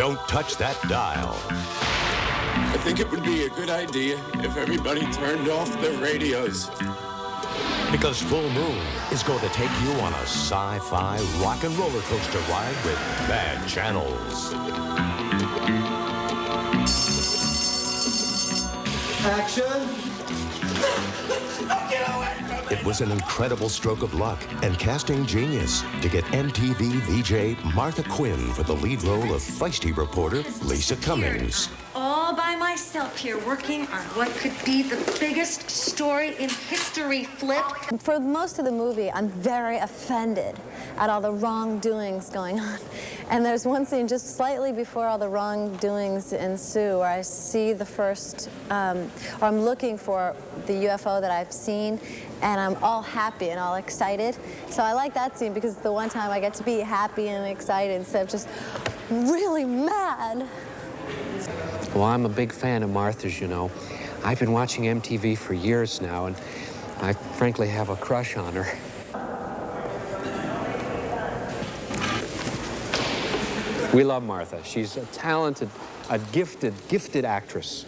Don't touch that dial. I think it would be a good idea if everybody turned off their radios. Because Full Moon is going to take you on a sci-fi rock and roller coaster ride with bad channels. Action! It was an incredible stroke of luck and casting genius to get MTV VJ Martha Quinn for the lead role of feisty reporter Lisa Cummings. All by myself here, working on what could be the biggest story in history, Flip. For most of the movie, I'm very offended at all the wrongdoings going on. And there's one scene just slightly before all the wrongdoings ensue where I see the first, or I'm looking for the UFO that I've seen, and I'm all happy and all excited. So I like that scene because it's the one time I get to be happy and excited instead of just really mad. Well, I'm a big fan of Martha's, you know. I've been watching MTV for years now, and I frankly have a crush on her. We love Martha. She's a talented, a gifted actress.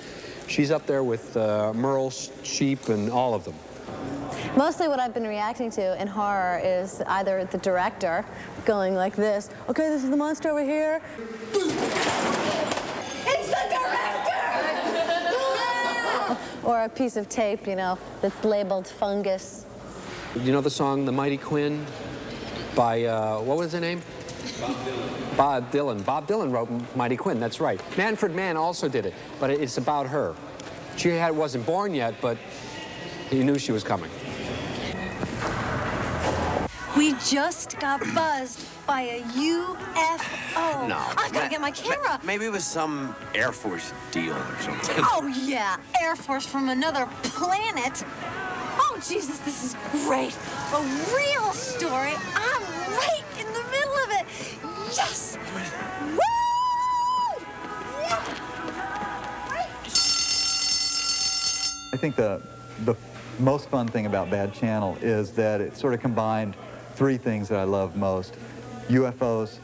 She's up there with Merle, Sheep, and all of them. Mostly what I've been reacting to in horror is either the director going like this, okay, this is the monster over here. It's the director! Or a piece of tape, you know, that's labeled fungus. You know the song The Mighty Quinn by, what was her name? Bob Dylan. Bob Dylan wrote Mighty Quinn, that's right. Manfred Mann also did it, but it's about her. She wasn't born yet, but he knew she was coming. We just got buzzed by a UFO. No. I gotta get my camera. Maybe it was some Air Force deal or something. Oh, yeah, Air Force from another planet. Oh, Jesus, this is great. A real story. I'm right in the middle of it. Yes! Woo! Yeah! I think the most fun thing about Bad Channel is that it sort of combined three things that I love most: UFOs,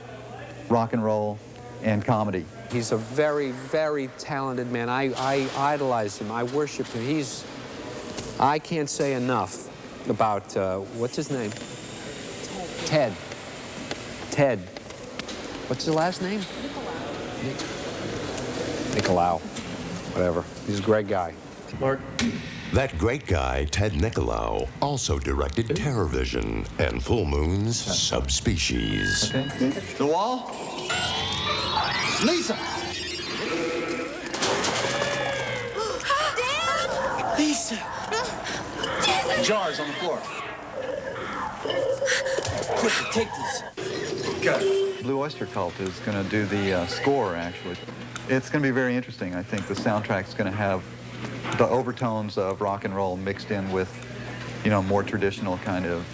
rock and roll, and comedy. He's a very, very talented man. I idolize him. I worship him. I can't say enough about, what's his name? Ted. Ted. What's his last name? Nicolaou. Whatever. He's a great guy. Mark. That great guy, Ted Nicolaou, also directed TerrorVision and Full Moon's Subspecies. Okay. The wall. Lisa! Dad! Lisa! Jars on the floor. Quick, take this. Okay. Blue Oyster Cult is going to do the score, actually. It's going to be very interesting. I think the soundtrack's going to have the overtones of rock and roll mixed in with, you know, more traditional kind of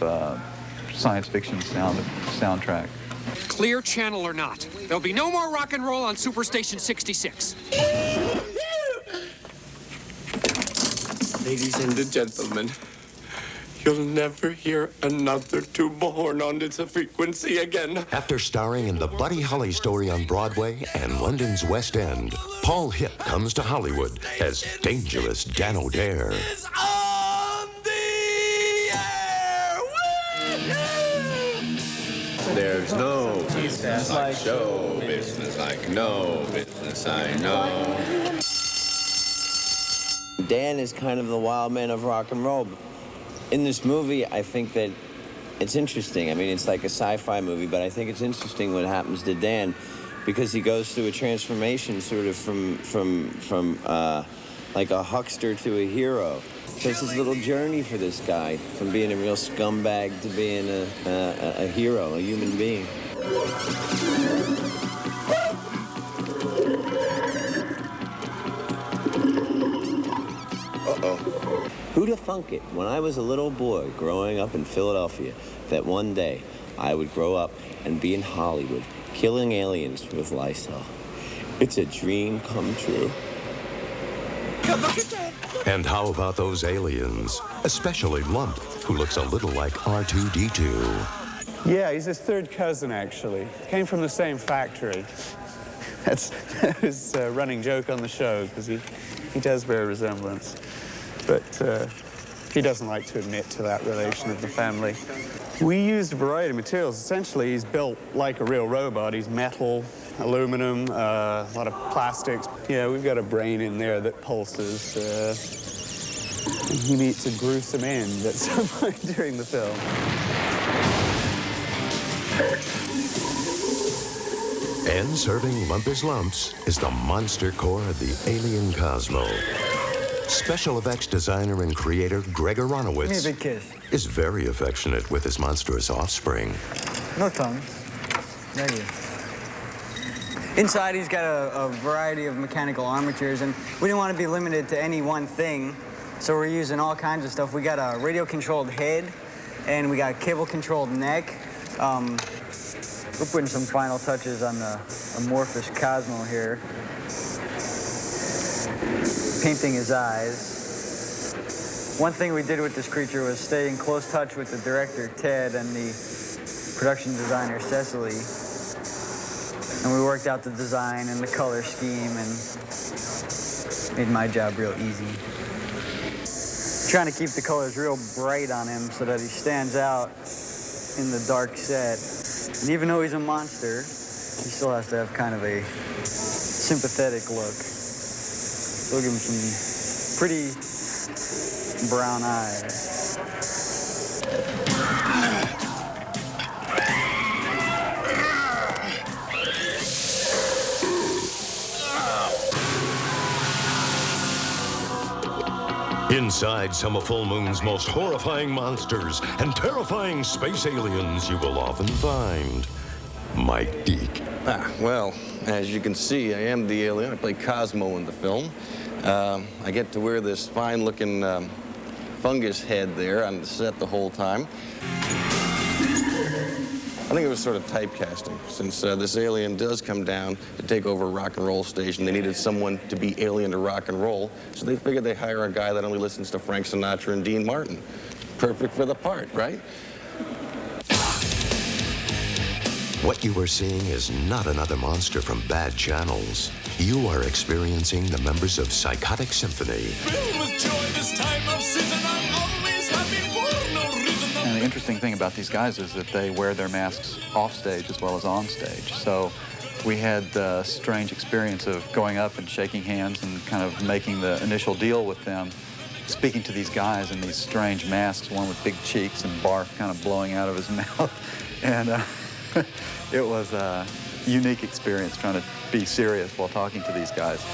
science fiction soundtrack. Clear channel or not, there'll be no more rock and roll on Superstation 66. Ladies and gentlemen, you'll never hear another tuba horn on this frequency again. After starring in the Buddy Holly story on Broadway and London's West End, Paul Hipp comes to Hollywood as dangerous Dan O'Dare. It's on the air! There's no business like show business like no business I know. Dan is kind of the wild man of rock and roll. In this movie, I think that it's interesting. I mean, it's like a sci-fi movie, but I think it's interesting what happens to Dan because he goes through a transformation sort of from like a huckster to a hero. So it's this little journey for this guy from being a real scumbag to being a hero, a human being. Uh-oh. Who'd have thunk it when I was a little boy growing up in Philadelphia that one day I would grow up and be in Hollywood killing aliens with Lysol? It's a dream come true. And how about those aliens, especially Lump, who looks a little like R2-D2? Yeah, he's his third cousin, actually. Came from the same factory. That's his running joke on the show, because he does bear a resemblance. But he doesn't like to admit to that relation of the family. We used a variety of materials. Essentially, he's built like a real robot. He's metal, aluminum, a lot of plastics. Yeah, we've got a brain in there that pulses. And he meets a gruesome end at some point during the film. And serving Lumpus Lumps is the monster core of the alien Cosmo. Special effects designer and creator Greg Aronowitz Give me a big kiss. is very affectionate with his monstrous offspring. No tongue. Negative. Inside, he's got a variety of mechanical armatures, and we didn't want to be limited to any one thing, so we're using all kinds of stuff. We got a radio-controlled head, and we got a cable-controlled neck. We're putting some final touches on the amorphous Cosmo here. Painting his eyes. One thing we did with this creature was stay in close touch with the director, Ted, and the production designer, Cecily. And we worked out the design and the color scheme and made my job real easy. Trying to keep the colors real bright on him so that he stands out in the dark set. And even though he's a monster, he still has to have kind of a sympathetic look. We'll give him some pretty brown eyes. Inside some of Full Moon's most horrifying monsters and terrifying space aliens you will often find. Mike Deek. Well, as you can see, I am the alien. I play Cosmo in the film. I get to wear this fine-looking fungus head there on the set the whole time. I think it was sort of typecasting. Since this alien does come down to take over a rock and roll station, they needed someone to be alien to rock and roll, so they figured they'd hire a guy that only listens to Frank Sinatra and Dean Martin. Perfect for the part, right? What you are seeing is not another monster from bad channels. You are experiencing the members of Psychotic Symphony. Filled with joy this time of season, I'm always happy for no reason. And the interesting thing about these guys is that they wear their masks off stage as well as on stage. So we had the strange experience of going up and shaking hands and kind of making the initial deal with them, speaking to these guys in these strange masks, one with big cheeks and barf kind of blowing out of his mouth. And it was a unique experience trying to be serious while talking to these guys.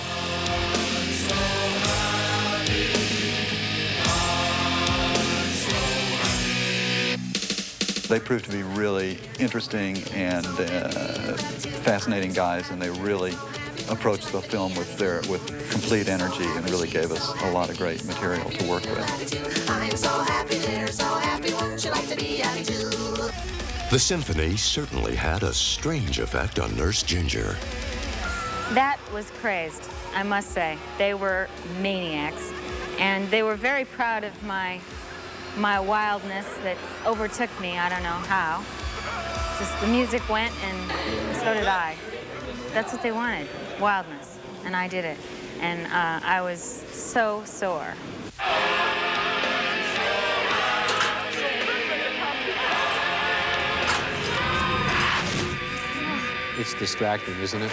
They proved to be really interesting and fascinating guys, and they really approached the film with complete energy and really gave us a lot of great material to work with. I'm so happy, they're so happy, wouldn't you like to be happy too? The symphony certainly had a strange effect on Nurse Ginger. That was crazed, I must say. They were maniacs, and they were very proud of my wildness that overtook me. I don't know how. Just the music went, and so did I. That's what they wanted, wildness, and I did it. And I was so sore. It's distracting, isn't it?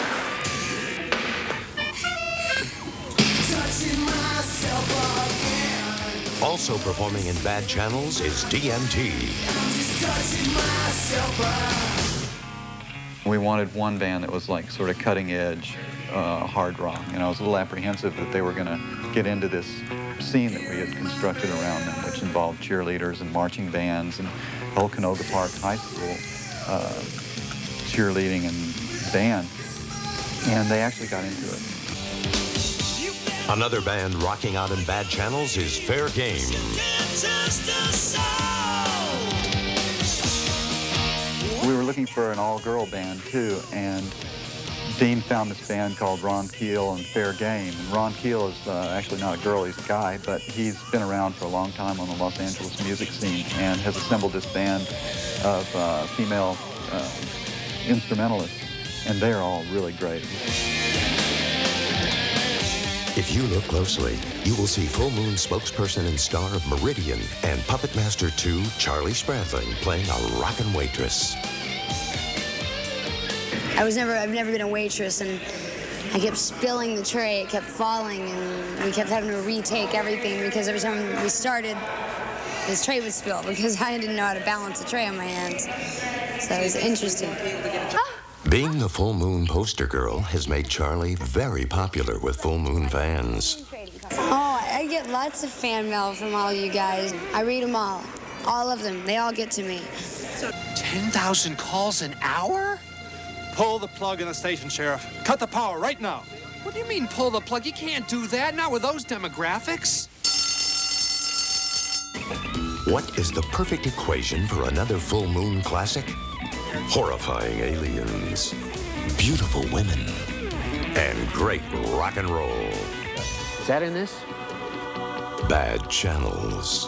Also performing in bad channels is DMT. We wanted one band that was like sort of cutting edge hard rock, and I was a little apprehensive that they were going to get into this scene that we had constructed around them, which involved cheerleaders and marching bands and the whole Canoga Park High School cheerleading and band, and they actually got into it. Another band rocking out in bad channels is Fair Game. We were looking for an all-girl band too, and Dean found this band called Ron Keel and Fair Game. And Ron Keel is actually not a girl, he's a guy, but he's been around for a long time on the Los Angeles music scene and has assembled this band of female instrumentalists. and they're all really great. If you look closely, you will see Full Moon spokesperson and star of Meridian and Puppet Master 2, Charlie Spradling, playing a rockin' waitress. I've never been a waitress, and I kept spilling the tray. It kept falling, and we kept having to retake everything because every time we started, this tray would spill because I didn't know how to balance a tray on my hands. So it was interesting. Being the Full Moon poster girl has made Charlie very popular with Full Moon fans. Oh, I get lots of fan mail from all you guys. I read them all of them. They all get to me. 10,000 calls an hour? Pull the plug in the station, Sheriff. Cut the power right now. What do you mean pull the plug? You can't do that, not with those demographics. What is the perfect equation for another Full Moon classic? Horrifying aliens, beautiful women, and great rock and roll. Is that in this? Bad channels.